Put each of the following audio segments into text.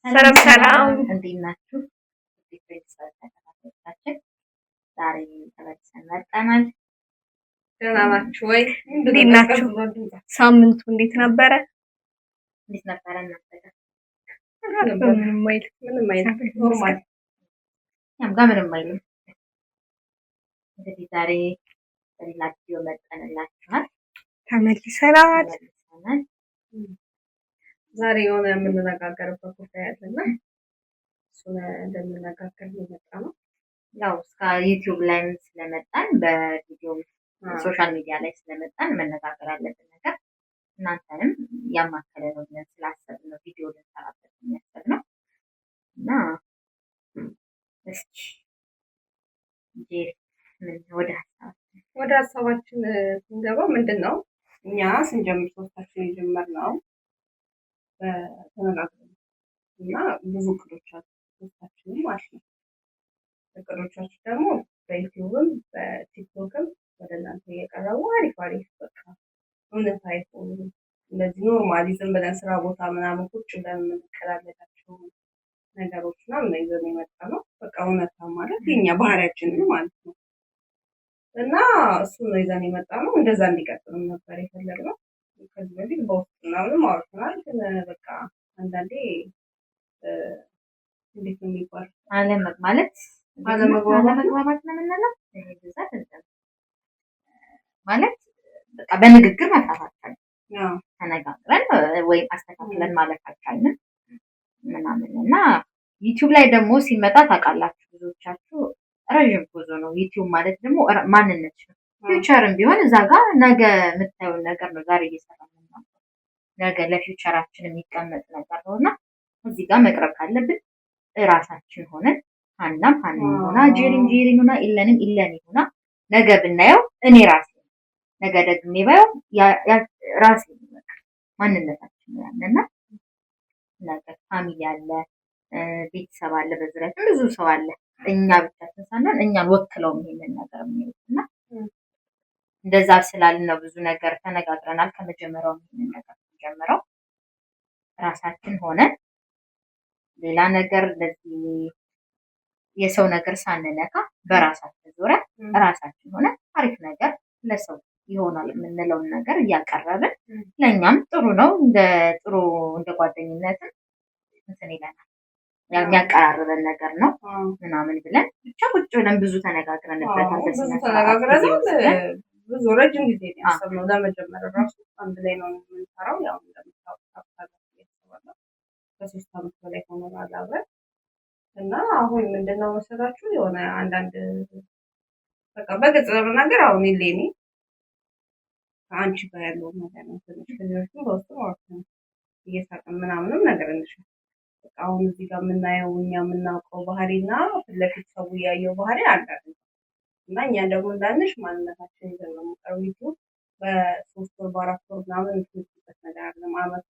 ሰላም እንዴት ናችሁ? ቤተሰቦቻችን ዛሬ ተመልሰን መጣናል። ደህና ናችሁ ወይ? እንዴት ናችሁ? ሳምንቱ እንዴት ነበረ? እንዴት ነበረ እናንተ ጋር? ምንም አይልም ኖርማል። እኛም ጋር ምንም አይልም። እንግዲህ ዛሬ በሌላ ቪዲዮ መጠንላችኋል። ተመልሰናል። ዛሬ የሆነ የምንነጋገርበት ጉዳይ አለና እሱን እንደምንነጋገር የመጣ ነው። ያው እስከ ዩቲዩብ ላይም ስለመጣን በቪዲዮ ሶሻል ሚዲያ ላይ ስለመጣን መነጋገር ያለብን ነገር እናንተንም ያማከለ ነው ብለን ስላሰብን ነው ቪዲዮ ልንሰራበት የሚያስፈልግ ነው እና እስኪ ወደ ሀሳባችን ስንገባ ምንድን ነው እኛ ስንጀምር ሶስታችን የጀመርነው ተነጋግረን እና ብዙ እቅዶች አሉ ሶስታችንም ማለት ነው። እቅዶቻችን ደግሞ በዩቲዩብም በቲክቶክም ወደ እናንተ እየቀረቡ አሪፍ በቃ እውነት አይሆኑ እንደዚህ ኖርማሊ ዝም ብለን ስራ ቦታ ምናምን ቁጭ ብለን የምንቀላለዳቸው ነገሮች ምናምን ይዘን የመጣ ነው። በቃ እውነታ ማለት የኛ ባህሪያችን ማለት ነው እና እሱን ነው ይዘን የመጣ ነው። እንደዛ እንዲቀጥልም ነበር የፈለግነው። ከዚህ በፊት በውስጥ ምናምን አውርተናል። ግን በቃ አንዳንዴ እንዴት ነው የሚባለው አለመግባባት ነው የምንለው ማለት በቃ በንግግር መፍታታችን ተነጋግረን ወይም አስተካክለን ማለፋችን ምናምን እና ዩቲዩብ ላይ ደግሞ ሲመጣ ታውቃላችሁ ብዙዎቻችሁ ረጅም ጉዞ ነው። ዩቲዩብ ማለት ደግሞ ማንነት ነው። ፊውቸርም ቢሆን እዛ ጋር ነገ የምታየው ነገር ነው። ዛሬ እየሰራን ነው። ነገ ለፊውቸራችን የሚቀመጥ ነገር ነውና እዚህ ጋር መቅረብ ካለብን እራሳችን ሆነን ሀናም ሆና ጄሪም ሆና ኢለንም ኢለን ሆና ነገ ብናየው እኔ ራሴ ነገ ደግሜ ባየው ራሴ ማንነታችን ያለና ነገ ፋሚሊ አለ፣ ቤተሰብ አለ፣ በዙሪያችን ብዙ ሰው አለ። እኛ ብቻችን ሳንሆን እኛን ወክለው ይሄንን ነገር የሚሉትና እንደዛ ስላልን ነው ብዙ ነገር ተነጋግረናል። ከመጀመሪያው ይሄንን ነገር ጀምረው ራሳችን ሆነን ሌላ ነገር ለዚህ የሰው ነገር ሳንነካ በራሳችን ዙሪያ ራሳችን ሆነን አሪፍ ነገር ለሰው ይሆናል የምንለውን ነገር እያቀረብን ለኛም ጥሩ ነው እንደ ጓደኝነትም እንትን ይለናል የሚያቀራርበን ነገር ነው ምናምን ብለን ብቻ ቁጭ ብለን ብዙ ተነጋግረናል። ብዙ ረጅም ጊዜ ያሰብነው ለመጀመር ራሱ አንድ ላይ ነው የምንሰራው። ያው እንደምታውቁት ከ3 ዓመት በላይ ሆኖናል አብረን እና አሁን ምንድነው መሰላችሁ የሆነ አንዳንድ በቃ በግልጽ ለመናገር አሁን ኢሌኒ አንቺ ጋር ያለው ነገር ነው ትንሽ ከዚህ በውስጥ ማለት ነው እየሳቀን ምናምንም ነገር እንሻል በቃ አሁን እዚህ ጋር የምናየው እኛ የምናውቀው ባህሪና ለፊት ሰው ያየው ባህሪ አንድ አይደለም እና እኛ ደግሞ እንዳንሽ ማንነታችን ይዘን ነው የምንቀርበው። በ3 ወር በ4 ወር ምናምን እንትንበት ነገር አለ ማለት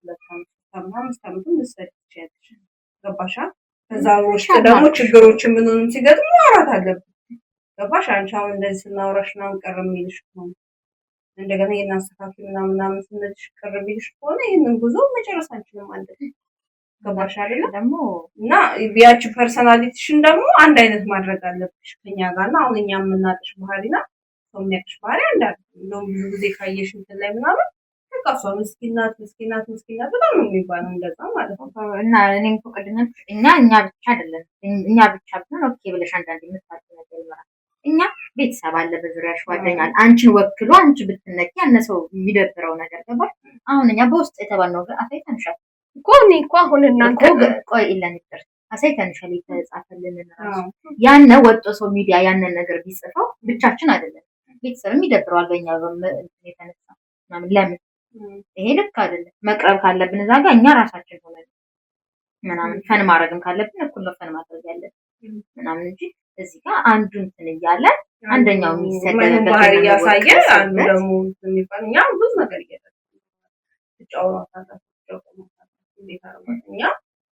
2 ዓመት ልትሰጥ ትችያለሽ። ገባሻ? ከዛ ውስጥ ደግሞ ችግሮች ምንሆንም ሲገጥሙ ማውራት አለብን። ገባሽ? አንቺ አሁን እንደዚህ ስናወራሽ ነው ቀር የሚልሽ ነው እንደገና የናስተካክል ምናምን ስንልሽ ቀር የሚልሽ ከሆነ ይሄንን ጉዞ መጨረስ አንችልም ማለት ነው። ገባሽ አይደል? ደግሞ እና ቢያቺ ፐርሰናሊቲሽን ደግሞ አንድ አይነት ማድረግ አለብሽ ከኛ ጋርና አሁን እኛ የምናጥሽ ባህሪና ሰው የሚያጥሽ ባህሪ አንድ አይደለም። ነው ብዙ ጊዜ ካየሽ እንትን ላይ ምናምን በቃ ሰው ምስኪናት በጣም ነው የሚባለው እንደዛ ማለት ነው። እና እኔም ፈቅድነን እኛ ብቻ አይደለም እኛ ብቻ ብለን ኦኬ ብለሽ አንዳንዴ የምታውቂው ነገር ይኖራል። እኛ ቤተሰብ አለ፣ በዙሪያሽ ጓደኛ አለ። አንቺን ወክሎ አንቺ ብትነቂ ያነሰው የሚደብረው ነገር ገባሽ? አሁን እኛ በውስጥ የተባልነው ነገር አሳይተንሻል እኮ እኔ እኮ አሁን እናንተ ቆይ ኢለን ይደርስ አሳይተንሻል የተጻፈልን ራሱ ያነ ወጥቶ ሰው ሚዲያ ያንን ነገር ቢጽፈው ብቻችን አይደለም ቤተሰብም ይደብረዋል። በእኛ የተነሳ ለምን ይሄ ልክ አይደለም። መቅረብ ካለብን እዛ ጋር እኛ ራሳችን ሆነን ምናምን ፈን ማድረግም ካለብን እኩል ነው ፈን ማድረግ ያለብን ምናምን እንጂ እዚህ ጋር አንዱ እንትን እያለ አንደኛው የሚሰደበት ባህሪ ያሳየ አንዱ ደግሞ የሚባል እኛ ብዙ ነገር እያደረገ ተጫውቷታል እኛ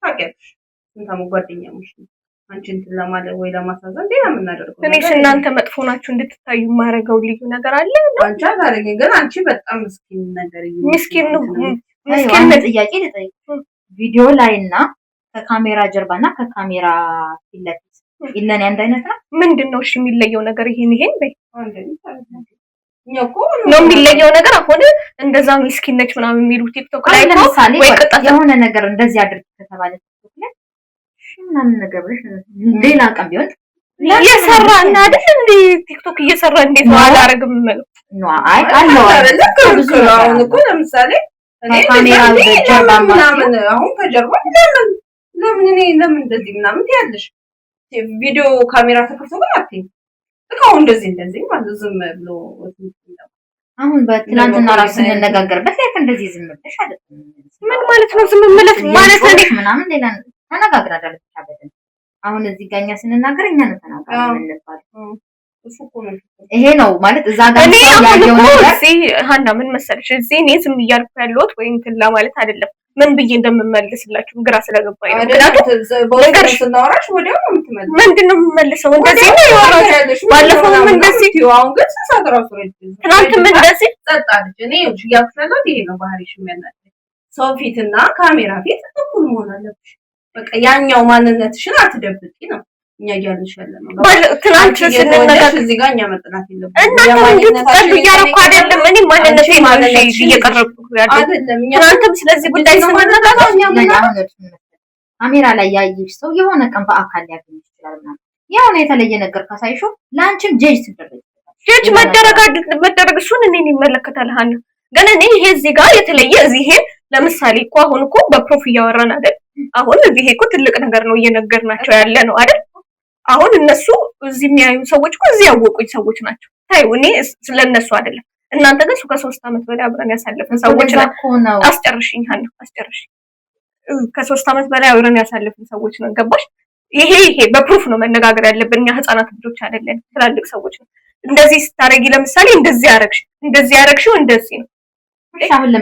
ታውቂያለሽ ስንታሙ ጓደኛሞች ነው አንቺ እንትን ለማለት ወይ ለማሳዘን ሌላ የምናደርገው እኔስ እናንተ መጥፎ ናችሁ እንድትታዩ ማረጋው ልዩ ነገር አለ። አንቺ አታረጊ ግን አንቺ በጣም ምስኪን ነገር ምስኪን ነው። ጥያቄ ልጠይቅ ቪዲዮ ላይና ከካሜራ ጀርባና ከካሜራ ፊት ለፊት ኢለኔ አንድ አይነት ነው። ምንድነው እሺ የሚለየው ነገር? ይሄን በይ ነው የሚለየው ነገር። አሁን እንደዛ ምስኪን ነች ምናምን የሚሉ ቲክቶክ ላይ ለምሳሌ ወይ ቅጣት የሆነ ነገር እንደዚህ አድርግ ከተባለ ቲክቶክ ላይ እሺ ምናምን ነገር ብለሽ ሌላ ቀን ቢሆን እየሰራ እና አይደል እንዴ ቲክቶክ እየሰራ እንዴት ነው አላረግም ማለት ነው? አይ አለው ብዙ አሁን እኮ ለምሳሌ ካሜራ ጀርባ ምናምን አሁን ከጀርባ ለምን እንደዚህ ምናምን ያለሽ ቪዲዮ ካሜራ ተከፍቶ ግን አትይም እኮ እንደዚህ ማለት ዝም ብሎ አሁን በትናንትና ራስ እንነጋገርበት ላይ እንደዚህ ዝም ብለሽ አይደለም ምን ማለት ነው? ዝም ማለት ምናምን ሌላ ተነጋግራለን ብቻ በደንብ አሁን እዚህ ጋር እኛ ስንናገር እኛ ነው ተናጋሪ የምንባለው። ይሄ ነው ማለት እዛ ጋር ያለው ነገር ሀና ምን መሰለሽ እዚህ እኔ ዝም እያልኩ ያለሁት ወይ እንትን ለማለት አይደለም ምን ብዬ እንደምመልስላችሁ ግራ ስለገባኝ ነው። ምክንያቱም ስናወራሽ ወዲያው ነው የምትመልሺው። ምንድነው የምመልሰው? እንደዚህ ነው ያወራሽ። ባለፈው እንደዚህ አሁን ግን ሰዓት ራሱ ትናንት እንደዚህ ጸጣለች። እኔ ያክፈለው ይሄ ነው ባህሪሽ የሚያናግረኝ። ሰው ፊትና ካሜራ ፊት እኩል መሆን አለብሽ። በቃ ያኛው ማንነትሽን አትደብቂ ነው እኛ እያልንሽ ያለነው። ትናንት ስንነጋገር እዚህ ጋር እኛ መጥላት የለብንም። እናንተ እንድትጠሉ እያደረኩ አይደለም። እኔ ማንነቴ እየቀረብኩ አይደለም። ትናንትም ስለዚህ ጉዳይ ስንነጋገር ካሜራ ላይ ያየሽ ሰው የሆነ ቀን በአካል ሊያገኝ ይችላል ማለት የሆነ የተለየ ነገር ካሳይሽው ለአንቺም ጀጅ ትደረጊ ጀጅ መደረግ እሱን እኔን ይመለከታል። ሀና ግን እኔ ይሄ እዚህ ጋር የተለየ እዚህ ይሄ ለምሳሌ እኮ አሁን እኮ በፕሮፍ እያወራን አይደል? አሁን እዚህ እኮ ትልቅ ነገር ነው እየነገርናቸው ያለ ነው አይደል? አሁን እነሱ እዚህ የሚያዩ ሰዎች እኮ እዚህ ያወቁኝ ሰዎች ናቸው። ታዩ እኔ ስለነሱ አይደለም። እናንተ ግን ከ3 ዓመት በላይ አብረን ያሳለፍን ሰዎች ነው። አስጨርሽኝ ሀና አስጨርሽኝ። ከ3 ዓመት በላይ አብረን ያሳለፍን ሰዎች ነው። ገባሽ? ይሄ በፕሩፍ ነው መነጋገር ያለብን። እኛ ህፃናት ልጆች አይደለን፣ ትላልቅ ሰዎች ነው። እንደዚህ ስታረጊ ለምሳሌ እንደዚህ ያረግሽው እንደዚህ ነው።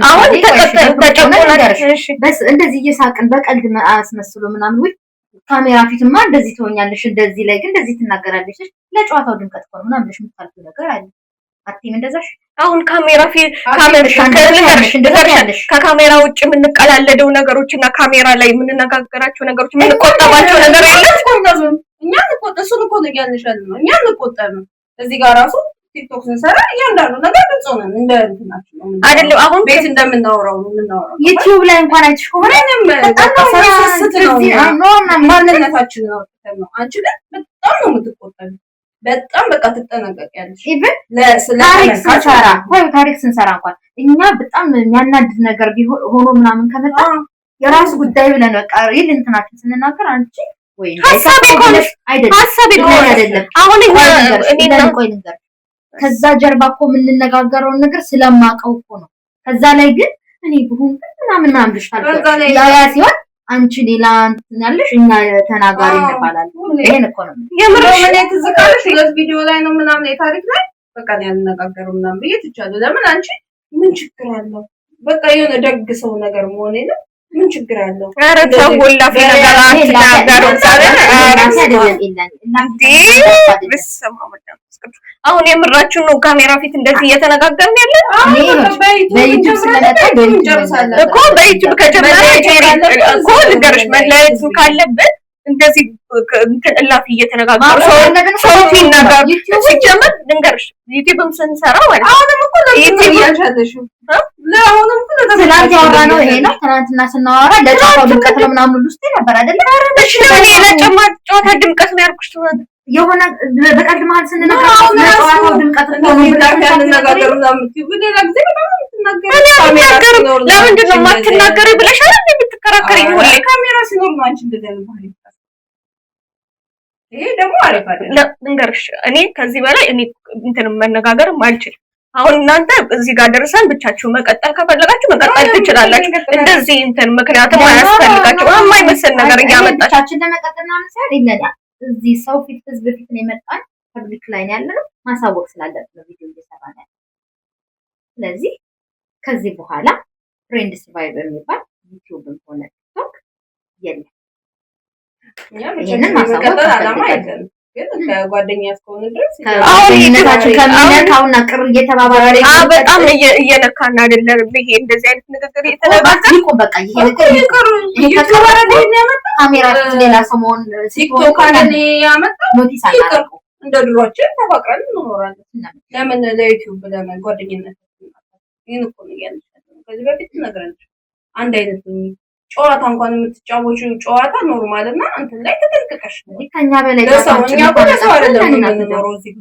አሁን እንደዚህ እየሳቅን በቀልድ አስመስሎ ምናምን ወይ ካሜራ ፊትማ እንደዚህ ትሆኛለሽ፣ እንደዚህ ላይ ግን እንደዚህ ትናገራለሽ፣ ለጨዋታው ድምቀት ነው ምናምን ብለሽ የምታልፊው ነገር አለ። አትይም እንደዛሽ? አሁን ካሜራ ፊት ከካሜራ ውጭ የምንቀላለደው ነገሮች እና ካሜራ ላይ የምንነጋገራቸው ነገሮች የምንቆጠባቸው ነገር የለም። እኛ እሱን እኮ ነው እያልንሽ ያለነው። እኛ እንቆጠብ ነው እዚህ ጋር ራሱ ቲክቶክ ስንሰራ እያንዳንዱ ነገር ግልጽ ሆነን እንደ እንትናችን ነው አይደለም። አሁን ቤት እንደምናወራው ነው የምናወራው። ዩቲዩብ ላይ እንኳን አይተሽ ከሆነ ማንነታችን ነው። አንቺ ግን በጣም ነው የምትቆጠቢው። በጣም በቃ ትጠነቀቂያለሽ። ኢቭን ታሪክ ስንሰራ እንኳን እኛ በጣም የሚያናድድ ነገር ሆኖ ምናምን ከመጣ የራሱ ጉዳይ ብለን በቃ ይል እንትናችን ስንናገር አንቺ ወይ አይደለም አሁን ቆይ ልንገር ከዛ ጀርባ እኮ የምንነጋገረውን ነገር ስለማቀው እኮ ነው። ከዛ ላይ ግን እኔ ብሆን ምናምን ብሽታል ያ ሲሆን አንቺ ሌላ እንትን ያለሽ እኛ ተናጋሪ እንባላለን። ይሄን እኮ ነው የምርሽ ትዝቃለሽ። ሁለት ቪዲዮ ላይ ነው ምናምን የታሪክ ላይ በቃ ያልነጋገሩ ምናምን ብዬ ትቻለሁ። ለምን አንቺ ምን ችግር አለው? በቃ የሆነ ደግ ሰው ነገር መሆኔ ነው። ምን ችግር አለው? ኧረ ተወላ ነገር አትናገሩ አሁን የምራችሁ ነው። ካሜራ ፊት እንደዚህ እየተነጋገርን ያለ በዩቲዩብ ስለመጣ እኮ በዩቲዩብ ከጀመረ እኮ ልንገርሽ መለያየት ካለብን እንደዚህ እንትን እላፊ እየተነጋገሩ ሰው ሲናገር ሲጀመር ልንገርሽ ዩቲዩብም ስንሰራ ማለት አሁንም እኮ ዩቲዩብ ያሻለሽ ለአሁንም እኮ ትናንት ያወራነው ይሄ ነው። ትናንትና ስናወራ ለጨዋታው ድምቀት ነው ምናምን ሁሉ ውስጥ ነበር አይደል? እሺ ለጨዋታ ድምቀት ነው ያልኩሽ። የሆነ በቀልድ መሀል ስንነጋገር ለጨዋታው ድምቀት ነው የምንነጋገረው ምናምን ሌላ ጊዜ ለምንድን ነው የማትናገሪ ብለሽ አይደል የምትከራከሪኝ? ሁሌ ካሜራ ሲኖር ነው አንቺ እንደዚህ አይነት ባህሪ። ይሄ ደግሞ አሪፍ አይደለም። ልንገርሽ እኔ ከዚህ በላይ እኔ እንትን መነጋገርም አልችልም። አሁን እናንተ እዚህ ጋር ደርሰን ብቻችሁ መቀጠል ከፈለጋችሁ መቀጠል ትችላላችሁ። እንደዚህ እንትን ምክንያቱም አያስፈልጋችሁ የማይመስል ነገር እያመጣችሁ ብቻችን ለመቀጠል ነው አንሳር ይለኛል። እዚህ ሰው ፊት ህዝብ ፊት ነው የመጣን ፐብሊክ ላይ ያለ ነው ማሳወቅ ስላለበት ነው ቪዲዮ እየሰራን ያለ። ስለዚህ ከዚህ በኋላ ፍሬንድ ሰርቫይቨር የሚባል ዩቲዩብም ሆነ ቲክቶክ የለም። ይሄንን ማሳወቅ ግን ከጓደኛ እስከሆነ ድረስ አሁን ይነታችሁ ከሚነካውና ቅር እየተባባለ በጣም እየነካና አይደለም ይሄ እንደዚህ አይነት ንግግር እየተነጋገረ ይቆም በቃ ይሄ ነገር ይከተባረ ነው የሚያመጣ ካሜራ ሌላ ሰሞን ቲክቶክ አለ ያመጣ ኖቲስ አላረቁ እንደ ድሮችን ተፋቅረን እንኖራለን ለምን ለዩቲዩብ ለምን ጓደኝነት ይሄን እኮ ነው ያለው ከዚህ በፊት ነገርንሽ አንድ አይነት ነው ጨዋታ እንኳን የምትጫወቹ ጨዋታ ኖርማል እና እንትን ላይ ተጠንቀቀሽ ነው ከኛ በላይ ለሰውኛ ለሰው አይደለም የምንኖረው እዚህ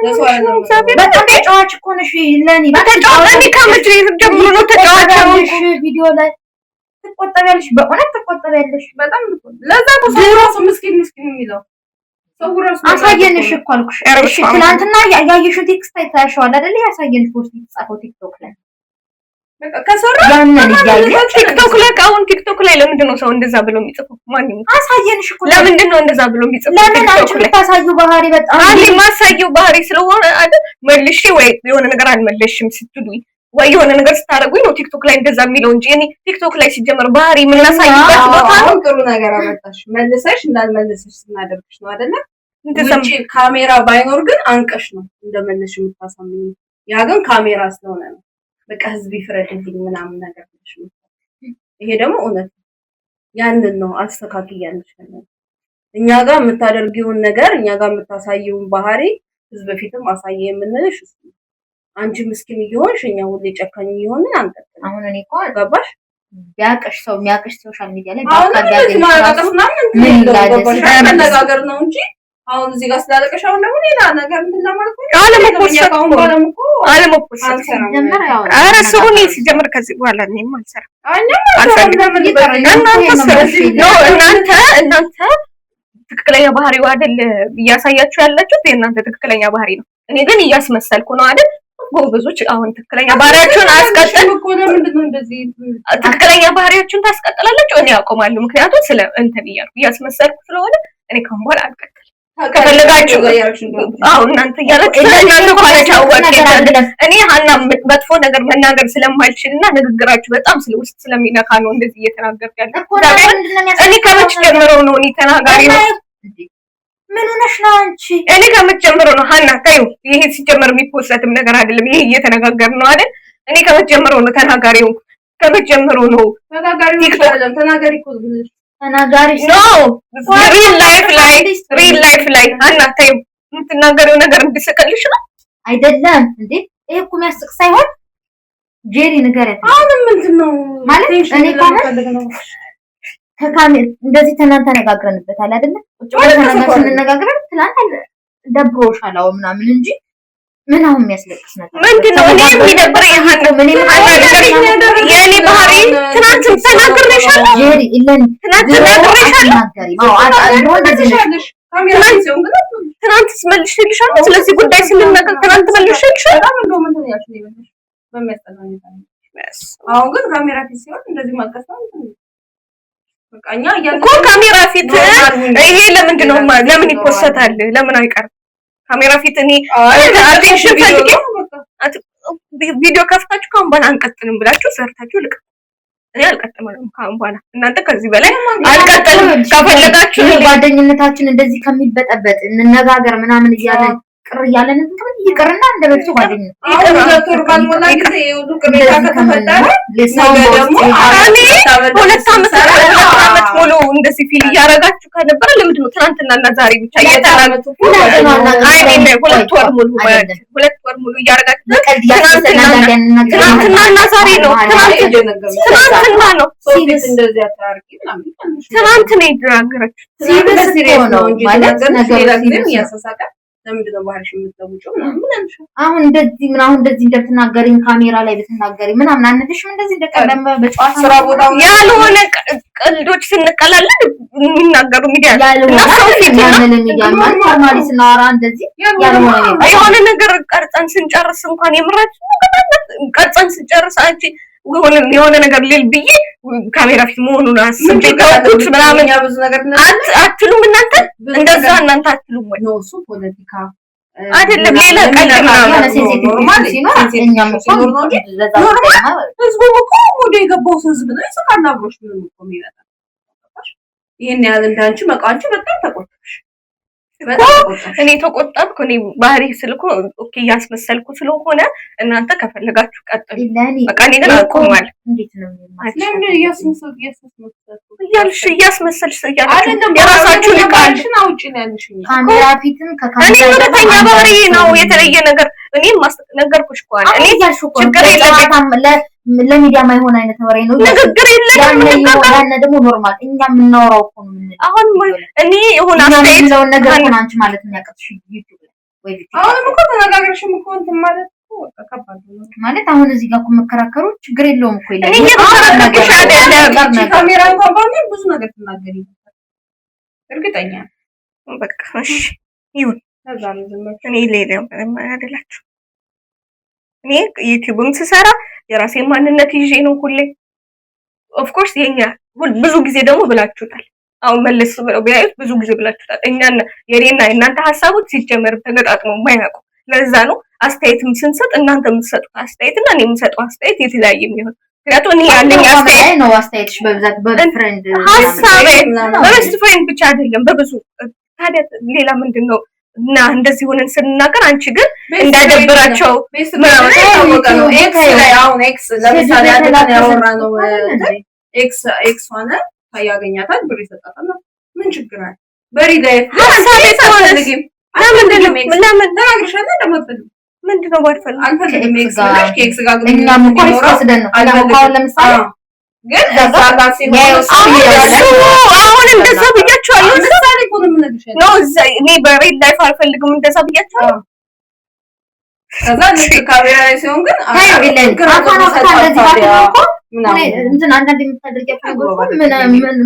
ለሰው አይደለም በጣም ተጫዋች እኮ ነሽ ለኔ ተጫዋች ከመቼ ጀምሮ ነው ተጫዋች ቪዲዮ ላይ ትቆጠቢያለሽ በእውነት ትቆጠቢያለሽ በጣም ለዛ ነው ሰው ምስኪን የሚለው ሰው ራሱ አሳየንሽ እኮ አልኩሽ እሺ ትናንትና ያየሽው ቴክስት አይታሽዋል አይደል ያሳየንሽ ፖስት የተጻፈው ቲክቶክ ላይ በቃ ከሰራ ቲክቶክ ላይ አሁን ቲክቶክ ላይ ለምንድን ነው ሰው እንደዛ ብሎ የሚጽፈው? ማንንም አሳየንሽ እኮ ለምንድን ነው እንደዛ ብሎ የሚጽፈው? ለምን አንቺ የምታሳየው ባህሪ በጣም አንቺ የማሳየው ባህሪ ስለሆነ አይደል መልሼ ወይ የሆነ ነገር አልመለሽም ስትሉኝ ወይ የሆነ ነገር ስታደርጉኝ ነው ቲክቶክ ላይ እንደዛ የሚለው እንጂ እኔ ቲክቶክ ላይ ሲጀመር ባህሪ የምናሳይበት ቦታ ነው። ጥሩ ነገር አመጣሽ መልሰሽ እንዳልመለሰሽ ስናደርግሽ ነው አይደለ? ውጪ ካሜራ ባይኖር ግን አንቀሽ ነው እንደመለሽ የምታሳምኝ። ያ ግን ካሜራ ስለሆነ ነው በቃ ህዝብ ይፍረድልኝ ምናምን ነገር ነው። ይሄ ደግሞ እውነት ያንን ነው አስተካክያለሽ ነው እኛ ጋር የምታደርጊውን ነገር እኛ ጋር የምታሳየውን ባህሪ ህዝብ በፊትም አሳየ የምንልሽ እሱ አንቺ ምስኪን ይሆንሽ እኛ ሁሌ ጨካኝ ይሆንን አንተ አሁን እኔ እኮ ገባሽ ቢያቀሽ ሰው የሚያቀሽ ሶሻል ሚዲያ ላይ ባካል ያገኝ ምን ነገር ነው እንጂ አሁን እዚህ ጋር ስላለቀሽ አሁን ደግሞ ሌላ ነገር እንትን ለማለት ነው አለመፖስት ኧረ ሰውን ሲጀምር ከዚህ በኋላ እኔም እናንተ ትክክለኛ ባህሪው አይደል እያሳያችሁ ያላችሁት የእናንተ ትክክለኛ ባህሪ ነው እኔ ግን እያስመሰልኩ ነው አይደል ጎበዞች አሁን ትክክለኛ ባህሪያችሁን አስቀጥል ትክክለኛ ባህሪያችሁን ታስቀጥላላችሁ እኔ አቆማለሁ ምክንያቱም ስለ እንትን እያስመሰልኩ ስለሆነ እኔ ካሁን በኋላ አልቀጥልም ከፈለጋችሁ አሁን እናንተ ያላችሁ እናንተ ሆነቻው እኔ ሀና መጥፎ ነገር መናገር ስለማልችልና ንግግራችሁ በጣም ስለውስጥ ስለሚነካ ነው እንደዚህ እየተናገርኩ ያለው እኔ ከመቼ ጀምሮ ነው እኔ ተናጋሪ ነው ምን ሆነሽ ነው አንቺ እኔ ከመቼ ጀምሮ ነው ሀና ታዩ ይሄ ሲጀመር የሚፖስትም ነገር አይደለም ይሄ እየተነጋገር ነው አይደል እኔ ከመቼ ጀምሮ ነው ተናጋሪው ከመቼ ጀምሮ ነው ተናጋሪ እኮ ተናጋሪ ነው ሪል ላይፍ ላይ ሀና ታዩ የምትናገረው ነገር እንድስቅልሽ ነው አይደለም እንዴ ይሄ እኮ የሚያስቅ ሳይሆን ጄሪ ንገረት አሁን ምንድን ነው ማለት እኔ ከካሜራ እንደዚህ ተነጋግረንበታል አይደል ቁጭ ብለን ተነጋግረን ትላንት ደብሮሻል አው ምናምን እንጂ ምን አሁን የሚያስለቅስ ነገር ምንድነው እኔ የሚደብረኝ ሀና ምን የኔ ባህሪ ትናንት ተናግሬሻለሁ ጄሪ ኢለን ትናንት ተናግሬሻለሁ ትናንት መልሼልሻለሁ ስለዚህ ጉዳይ ስንነጋገር ትናንት መልሼልሻለሁ አሁን ግን ካሜራ ፊት ሲሆን እንደዚህ ማቀስ ነው በቃኛ እኮ ካሜራ ፊት ይሄ ለምንድን ነው ለምን ይፖሰታል ለምን አይቀርም ካሜራ ፊት እኔ አቴንሽን ፈልጌ ቪዲዮ ከፍታችሁ ካሁን በኋላ አንቀጥልም ብላችሁ ሰርታችሁ ልቅ እኔ አልቀጥልም ካሁን በኋላ እናንተ ከዚህ በላይ አልቀጥልም ከፈለጋችሁ ጓደኝነታችን እንደዚህ ከሚበጠበጥ እንነጋገር ምናምን እያለን ቅር እያለን እንትን ይቅርና እንደበፊቱ ጓደኝነት ሁለት ዓመት ሙሉ እንደዚህ ፊል እያደረጋችሁ ከነበረ ለምንድን ነው ትናንትናና ዛሬ ብቻ እየተራመቱ ሁለት ወር ሙሉ እያደረጋችሁ ትናንትናና ዛሬ ነው ትናንትና ነው ትናንት ነው የተናገረችው ማለት ነገር ለምንድን ነው ባህሪሽ የምትለውጪው ምን አንቺ አሁን እንደዚህ እንደምትናገሪኝ ካሜራ ላይ ብትናገሪ ምናምን አንተሽም እንደዚህ እንደቀደም በጨዋታ ስራ ቦታ ያልሆነ ቀልዶች ስንቀላለን የሚናገሩ ሚዲያ ኖርማሊ ስናወራ እንደዚህ የሆነ ነገር ቀርጸን ስንጨርስ እንኳን የምራችሁ ቀርጸን ስንጨርስ አንቺ የሆነ ነገር ልል ብዬ ካሜራ ፊት መሆኑን አስቤ ተውኩት ምናምን ብዙ ነገር አትሉም እናንተ እንደዛ እናንተ አትሉም ወይ ነው እሱ ፖለቲካ አይደለም ሌላ ቀልድ ምናምን ህዝቡ እኮ ወደ የገባው ህዝብ ነው ይስቃል አብሮሽ ምን እኮ የሚመጣ ይሄን ያህል እንዳንቺ መቃንቺ በጣም ተቆጥተሽ እኔ ተቆጣብኩ። እኔ ባህሪ ስልኮ ኦኬ እያስመሰልኩ ስለሆነ እናንተ ከፈለጋችሁ ቀጥሉ። በቃ እኔ ግን አቁሟል። እንዴት ነው ለምን እያልሽ እያስመሰልሽ የራሳችሁ ልቃልሽን አውጪ ነው ያልሽ። ካሜራ ፊትም እኔ እውነተኛ ባህሪ ነው የተለየ ነገር እኔ ነገርኩሽ እኮ እኔ ችግር የለብኝም። ለሚዲያ ማይሆን አይነት ወሬ ነው ንግግር የለኝም። ያነ ደግሞ ኖርማል እኛ የምናወራው እኮ ነው። አሁን እኔ የሆነ አስተያየት ነው ነገር እኮ አንቺ ማለት ነው ያቀጥሽ ዩቲዩብ ላይ ወይ አሁን እኮ ተነጋግረሽም እኮ እንትን ማለት እኮ ከባድ ነው ማለት አሁን እዚህ ጋር እኮ መከራከሩ ችግር የለውም እኮ ይላል። እኔ ተከራከርኩሽ አይደለም ካሜራ እንኳን ባንዴ ብዙ ነገር ትናገሪ ነበር እርግጠኛ። በቃ እሺ ይሁን። እኔ ሌላ አይደላችሁ። እኔ ዩቲዩብም ስሰራ የራሴ ማንነት ይዤ ነው ሁሌ። ኦፍ ኮርስ የኛ ብዙ ጊዜ ደግሞ ብላችሁታል። አሁን መለስ ብለው ቢያዩት ብዙ ጊዜ ብላችሁታል። የኔና የእናንተ ሀሳቦች ሲጀመር ተገጣጥመው የማያውቁ ለዛ ነው አስተያየትም ስንሰጥ እናንተ የምትሰጡት አስተያየትና እኔ የምሰጠው አስተያየት የተለያየ የሚሆን። ምክንያቱም እኔ ያለኝ አስተያየት ነው አስተያየትሽ በብዛት በፍሬንድ ሀሳቤ በቤስት ፍሬንድ ብቻ አይደለም በብዙ። ታዲያ ሌላ ምንድን ነው? እና እንደዚህ ሆነን ስንናገር አንቺ ግን እንዳይደብራቸው ኤክስ ለምሳሌ አድርገን ያወራነው ኤክስ ሆነ ያገኛታል ብር ይሰጣታል። ምን ችግር አለ? በሪዳ ሀሳቤ ተወለግም ለምን ተናግረሻለሁ እንደማትፈልግ ምንድነው ባትፈልግ አልፈልግም ኤክስ ጋር ከኤክስ ጋር ግን እኛም እኮ ይወስደን ነው አሁን ለምሳሌ ግን እዛ ጋር አሁን እንደዛ ብያቸዋለሁ። ምሳሌ እኮ ነው የምነግርሽ ነው። እኔ በሬድ ላይፍ አልፈልግም እንደዛ ብያቸዋለሁ። ከዛ ካሜራ ላይ ሲሆን ግን እንትን አንዳንድ የምታደርጊያቸው ነገሮች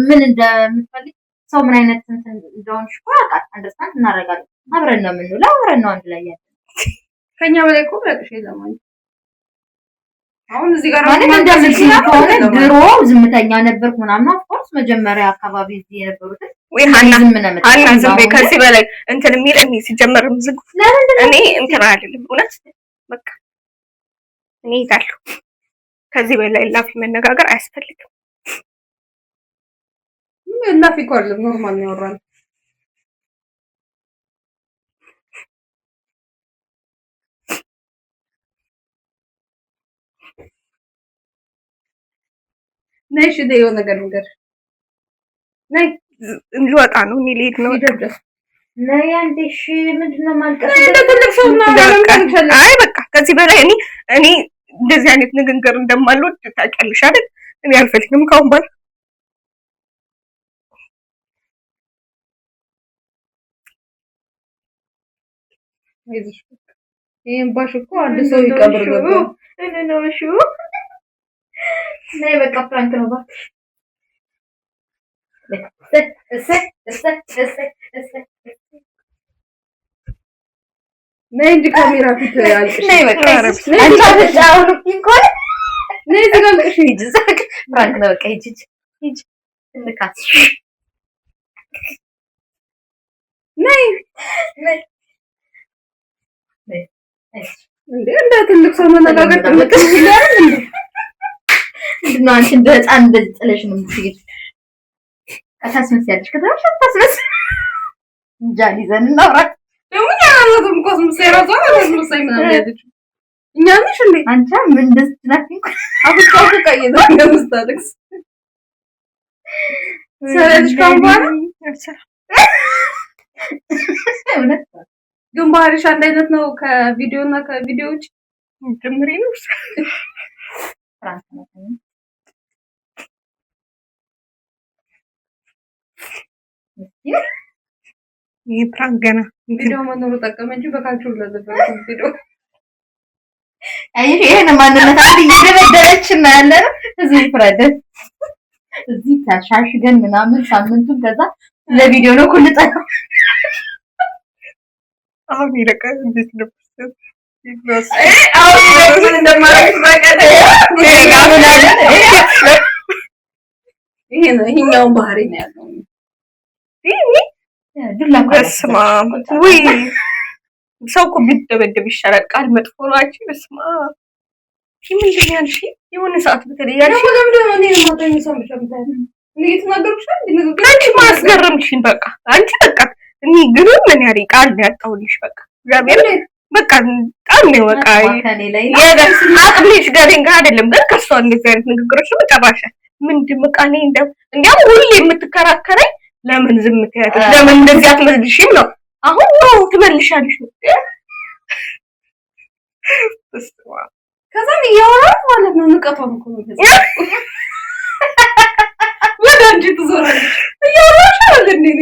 ምን እንደምትፈልግ ሰው ምን አይነት እንትን እንደሆንሽ እኮ ያውቃል። አንደርስታንድ እናደርጋለን። አብረን ነው የምንውለው፣ አብረን ነው አንድ ላይ ያለን። ከኛ በላይ እኮ ያቅሽ የለም። አሁን እዚህ ጋር ማለት እንደምትይ ከሆነ ድሮ ዝምተኛ ነበርኩ ምናምን። ኦፍኮርስ መጀመሪያ አካባቢ እዚህ የነበሩትን ወይ ሀና ዝም በይ። ከዚህ በላይ እንትን የሚለኝ ሲጀመርም ዝግ እኔ እንትን አይደለም እውነት በቃ እኔ እሄዳለሁ። ከዚህ በላይ ላፊ መነጋገር አያስፈልግም። ላፊ እኮ አይደለም ኖርማል ነው ያወራነው። ነይ እሺ የሆነ ነገር ነይ ልወጣ ነው። እኔ ልሄድ ነው። ነይ አንዴ እሺ። ምንድነው ማልቀስ? አይ በቃ ከዚህ በላይ እኔ እንደዚህ አይነት ንግግር እንደማልወድ ታውቂያለሽ አይደል? እኔ አልፈልግም ካሁን በኋላ። ይሄን ባሽ እኮ አንድ ሰው ይቀብር ገባ ነው እሺ። ነይ በቃ ፍራንክ ነው እባክሽ። ነይ እንጂ ካሜራ ፊት ያልቅሽ። ነይ በቃ አንቺ አሁን እንኳን ነይ ዝጋልሽ ሂጂ። ዘክ ፍራንክ ነው በቃ ሂጂ እንካት። ነይ እንዴ እንደ ትልቅ ሰው መነጋገር ትምትይላል እንዴ? እና አንቺ እንደ ህፃን እንደዚህ ጥለሽ ነው የምትሄጂው። አታስመስያለሽ። ከተራሽ አታስመስ እንጃን ይዘን እናውራ። ደግሞ ያላዘም ኮስሞስ ሰራቷ አታስመስይ ምናምን ያለች እኛ ነሽ እንዴ? አንቺ ምን ደስናት አብቻው ከቀየደ እንደምታለቅስ ሰራሽ ካምባራ እውነት ግንባርሽ አንድ አይነት ነው ከቪዲዮ እና ከቪዲዮ ውጭ ጀምሪ ነው ፍራንክ ነው። ይሄ ፕራንክ ገና ቪዲዮ መኖሩ ጠቀመ እንጂ በካልቹ ለዘፈረ ቪዲዮ አይ ይሄን ማንነት አንድ እየደረደረች እና ያለ እዚህ ፍራደ እዚህ ታሻሽገን ምናምን ሳምንቱን ከዛ ለቪዲዮ ነው ኩልጣ አሁን ይለቀቅ እንዴት ነው አሁን ይለቀቅ እንደማለት ባቀደ ይሄ ነው ይሄኛው ባህሪ ነው ያለው። ዱላ በስመ አብ ወይ ሰው እኮ ቢደበደብ ይሻላል። ቃል መጥፎ ነው። አንቺ በስመ አብ ምንድን ነው ያልሽ? የሆነ ሰዓት በተለይ ያልሽ ለምንድን ነው እኔ ማታኝ ሰው ብቻ ብታይ እኔ እየተናገርኩሽ አይደል? አንቺ ማስገረምሽኝ። በቃ አንቺ በቃ እኔ ግን ምን ያሪ ቃል ያጣውልሽ በቃ እግዚአብሔር በቃ በጣም ነው በቃ አቅምሽ ጋር አይደለም ግን ከሷ እንደዚህ አይነት ንግግሮች ነው ጨራሽ ምንድን በቃ እኔ እንደው ሁሌ የምትከራከረኝ ለምን ዝም ትያለሽ ለምን እንደዚህ አትመልሺም ነው አሁን ነው ትመልሻለሽ ነው ከዛም እያወራሁ ማለት ነው ንቀቷን እኮ ነው ወዳንጂ ትዞራለች እያወራሽ አይደል እንዴ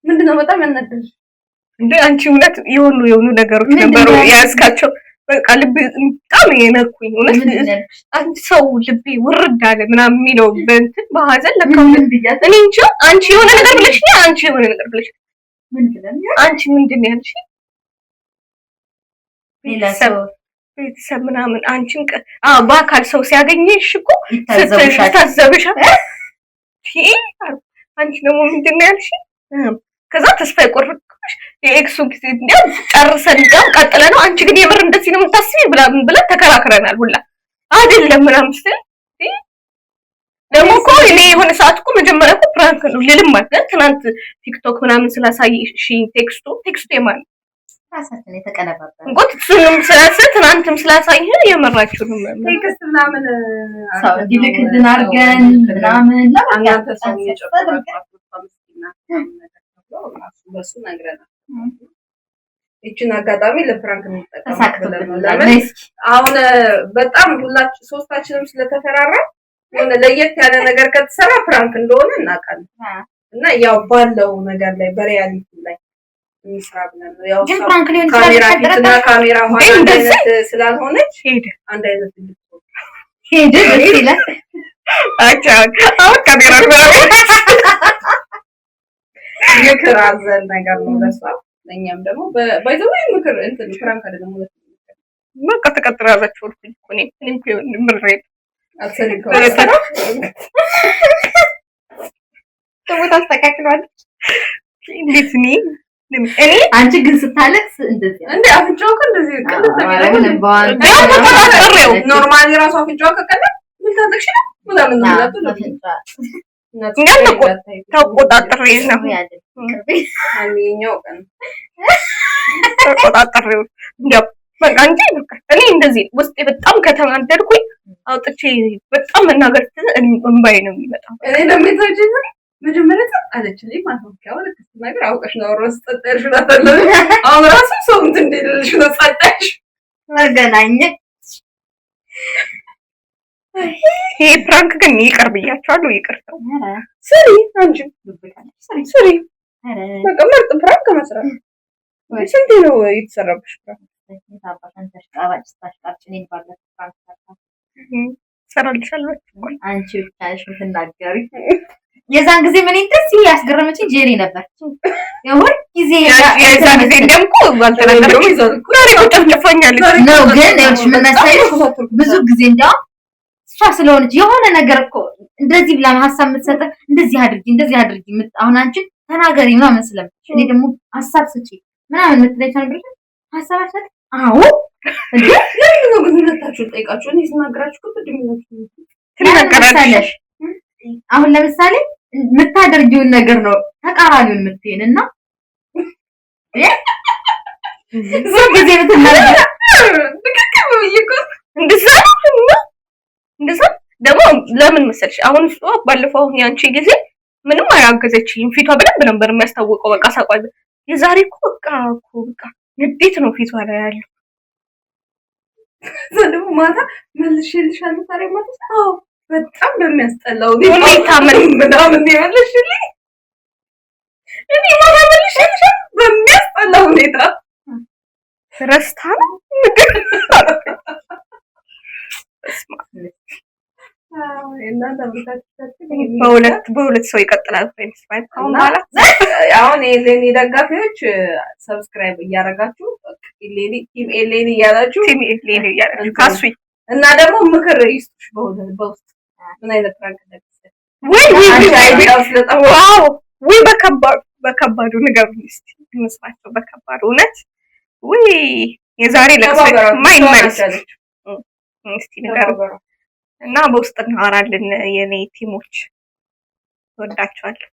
ምንድነው በጣም ያናደድሽ እንዴ አንቺ እውነት የሆኑ ነገሮች ነበሩ ያስካቸው በቃ ልብ በጣም የነኩኝ እውነት አንቺ ሰው ልቤ ውርድ አለ ምናምን የሚለው በእንትን በሐዘን ለካውልን ቢያት እኔ እንጃ አንቺ የሆነ ነገር ብለሽ ነው አንቺ የሆነ ነገር ብለሽ አንቺ ምንድን ያልሽ ቤተሰብ ምናምን አንቺን በአካል ሰው ሲያገኘሽ እኮ ታዘብሻል አንቺ ደግሞ ምንድን ነው ያልሽ ከዛ ተስፋ የቆረጥኩሽ የኤክሱ ጊዜ እንዴ ጨርሰን እንዴም ቀጥለ ነው አንቺ ግን የምር እንደዚህ ነው የምታስቢ ብለን ተከራክረናል ሁላ አይደለም ምናምን ስትል ደግሞ እኮ እኔ የሆነ ሰዓት እኮ መጀመሪያ እኮ ፕራንክ ነው ልልም ማለት ትናንት ቲክቶክ ምናምን ስላሳይሽ ቴክስቱ የማን ራሳችን የተቀነባበረ እንቆት እሱንም ስላሰ ትናንትም ስላሳይህ የመራችሁ ነው ቴክስት ምናምን ሰው እንዲልክልን አድርገን ምናምን ለማንኛውም ተሰው እየጨፈራችሁ በሱ ነግረናል እቺን አጋጣሚ ለፍራንክ እንጠቀማለን አሁን በጣም ሁላችን ሶስታችንም ስለተፈራራ የሆነ ለየት ያለ ነገር ከተሰራ ፍራንክ እንደሆነ እናውቃለን እና ያው ባለው ነገር ላይ በሪያሊቲ ላይ እንስራ ብለን ነው ያው ካሜራ ፊትና ካሜራ ማለት ስላልሆነች አንድ አይነት ሄደ ይላል አቻ አሁን ካሜራ ምክር አዘል ነገር ነው ለሷ ለኛም ደግሞ ባይዘው ምክር እንትን ፍራንክ አይደለም ማለት ነው በቃ ተቀጥራላችሁ እኔ ምሬት አሰሪካ ተወታ አስተካክሏል እንዴት እኔ አንቺ ግን ስታለቅስ እንደዚህ እንዴ አፍንጫው እንደዚህ ኖርማሊ ራሱ አፍንጫው ከቀለ ምን ታደክሽ ነው ምናምን ተቆጣጥሬ ነው አንኛው ቀን ተቆጣጥሬው እንደው በቃ እንጂ እኔ እንደዚህ ውስጤ በጣም ከተናደድኩኝ አውጥቼ በጣም መናገር እንባይ ነው የሚመጣው እኔ ለምታጅ መጀመሪያ አለችልኝ ማለት ነው ያው ለክስ ነገር አውቀሽ ነው ሮስ ጠጠርሽ ነው አሁን ራሱ ሰው እንድልልሽ ነው ጸጣሽ መገናኘ ይሄ ፕራንክ ግን ይቅር ብያቸዋለሁ ይቅርታው ስሪ አንቺ ስሪ በቃ ምርጥ ፕራንክ መስራት ስንቴ ነው የተሰራብሽ ፕራንክ ታባታን ተሽቃባጭ ባለት ፕራንክ ሰራልሻለሁ አንቺ ብቻሽ ምትናገሪ የዛን ጊዜ ምን እንትን ያስገረመችኝ ጄሪ ነበር የሁል ጊዜ የዛን ጊዜ እንደምቆ ባልተናገረም ታሪኩ ተጨፈኛለች ነው ግን ምን መሰለሽ ብዙ ጊዜ እንደው እሷ ስለሆነች የሆነ ነገር እኮ እንደዚህ ብላ ሐሳብ የምትሰጥ እንደዚህ አድርጊ አሁን አንቺ ተናገሪ ምናምን ስለምትሽ እኔ ደግሞ ሐሳብ ስጪ ምናምን የምትለኝ ነበር ሐሳብ አሰጥ አዎ እንዴ ለምን ነው ግንኙነታችሁ ጠይቃችሁ እኔ ስናገራችሁ ከድምነታችሁ ትናገራለሽ አሁን ለምሳሌ የምታደርጊውን ነገር ነው ተቃራኒውን የምትይንና ዝም ጊዜ ብትናገር እንደዛ ደግሞ ለምን መሰልሽ አሁን እሷ ባለፈው አሁን ያንቺ ጊዜ ምንም አያገዘችኝ ፊቷ በደንብ ነበር የሚያስታውቀው በቃ ሳቋይ የዛሬ እኮ በቃ ንዴት ነው ፊቷ ላይ ያለው ዘደው ማታ መልሽልሻለሁ ታዲያ ማለት አዎ በጣም በሚያስጠላው ሁኔታ ምናምን ይመልሽልኝ እኔ ማታ መልሽልሽ በሚያስጠላው ሁኔታ ረስታ ነው በሁለት ሰው ይቀጥላል ፍሬንድስ ፋይት አሁን ማለት አሁን የሌኒ ደጋፊዎች ሰብስክራይብ እያደረጋችሁ ቲም ኤሌኒ እያላችሁ ካሱ እና ደግሞ ምክር ይስጡሽ በውስጥ ምን አይነት ፕራንክ ወይ በከባዱ ነገር እስቲ እንስማቸው በከባዱ እውነት ወይ የዛሬ ለቅሶ ማይመለስ እስቲ ነገር እና በውስጥ እናወራለን የኔ ቲሞች ወዳቸዋለሁ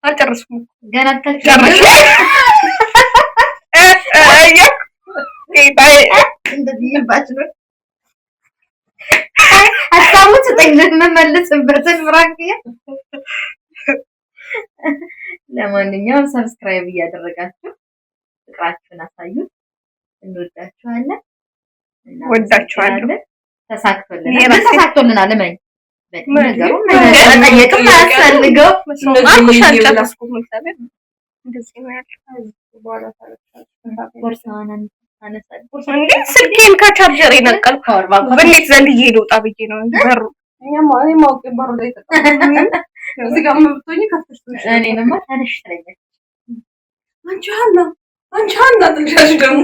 አልጨረስኩም ገና ሀሳቡን ስጠኝ የምመልስበትን ፍራንክዬ። ለማንኛውም ሰብስክራይብ እያደረጋችሁ ፍቅራችሁን አሳዩት። እንወዳችኋለን፣ ወዳችኋለሁ። ተሳክቶልናል። ምን ነገሩ ጠየቅም አያስፈልገው። ስልኬን ከቻርጀር ነቀልኩ። በኔት ዘንድ እየሄድወጣ ብዬ ነው እንጂ በሩ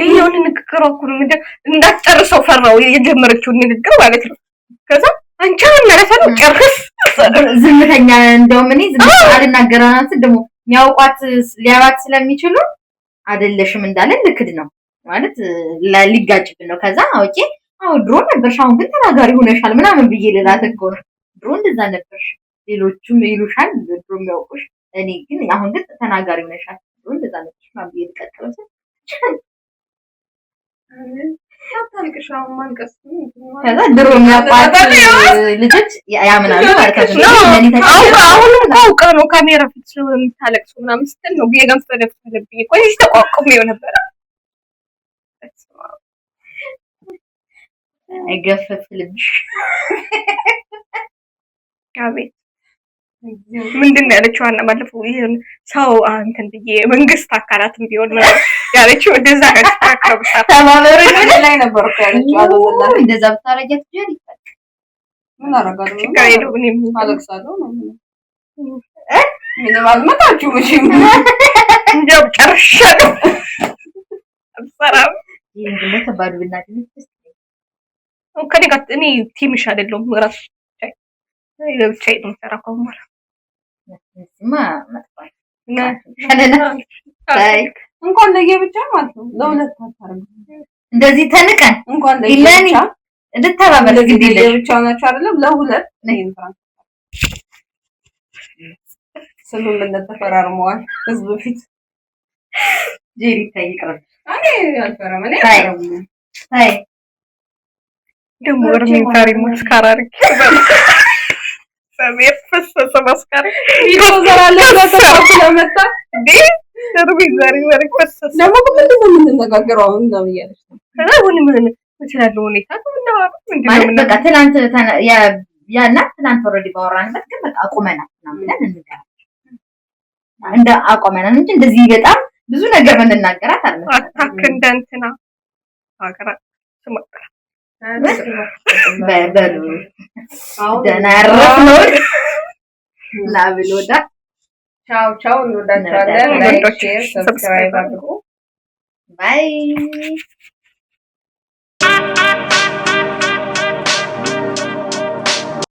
የሆነ ንግግሯ እኮ ነው እንዳትጨርሰው ፈራው። የጀመረችውን ንግግር ማለት ነው። ከዛ አንቺ አመረፈ ነው ጨርስ ዝምተኛ እንደውም እኔ ዝም አልናገራናት ደግሞ የሚያውቋት ሊያባት ስለሚችሉ አይደለሽም እንዳለን ልክድ ነው ማለት ሊጋጭብን ነው። ከዛ አውቄ አው ድሮ ነበርሽ አሁን ግን ተናጋሪ ሆነሻል ምናምን ብዬ ልላት እኮ ነው። ድሮ እንደዛ ነበርሽ ሌሎቹም ይሉሻል ድሮ የሚያውቁሽ፣ እኔ ግን አሁን ግን ተናጋሪ ሆነሻል ድሮ እንደዛ ነበርሽ ማለት ብዬ ልቀጥለው ከዛ ድሮ የሚያውቋት ልጆች ያምናሉ ማለት ነው። አሁንም አውቃ ነው ካሜራ ፊት ስለሆነ የምታለቅሱ ምናምን ስትል ነው የገንፍ ተደፍተለብኝ ቆይ ተቋቁሜው ነበር። አይገፈፍልብሽ። አቤት ምንድን ነው ያለችው? አና ባለፈው ይሄን ሰው እንትን ብዬ መንግስት አካላትም ቢሆን ያለችው እንደዛ አከራከሩ ተማበሩ ላይ ነበር እኮ ያለችው። አለወላ እንደዛ ብታረጋት ጀሪ ምን አረጋለሁ ካይዶ እኔም አለቅሳለሁ ነው ምን ማልመታችሁ ምሽም እንደው ጨርሻለሁ። አሰራም ይሄን ለተባዱ ብናት ከኔ ጋር እኔ ቲምሽ አይደለም ራስ ብቻዬ ነው የምሰራው ከሆነ እንኳን ለየብቻ ማለት ነው ለሁለት አታርጉ እንደዚህ ተንቀን እንኳን ለየብቻ እንድተባበል ግድ የለሽ ለየብቻ ናቸው አይደለም ለሁለት ነይን ፍራንክ ስምምነት ተፈራርመዋል ህዝብ ፊት። ጄሪ ታይቅርብ እኔ አልፈራም እኔ ታይ ደግሞ ወርሚ ታሪ ማስካራ አርክ ሰሜት ፈሰሰ ማስካራ ይወዘራለ ስለመጣ ደርቢ ዛሬ ወርክ ፈሰሰ ደግሞ ምንድን ነው የምንነጋገረው አሁን ነው ያለሽ ነው አሁን ምን ትላለህ? ሁኔታ ማለት በቃ ትናንት ያና ትናንት ኦሬዲ ባወራንበት ግን በቃ አቁመናል ምናምን እንነጋገር እንደ አቁመናል እንጂ እንደዚህ በጣም ብዙ ነገር መነጋገራት አልመጣም። አታክ እንደንትና አገራ ስማከራ በበሉ ደህና ነው ላብሎዳ ቻው ቻው እንወዳችኋለን። ላይክ ሼር ሰብስክራይብ አድርጉ። ባይ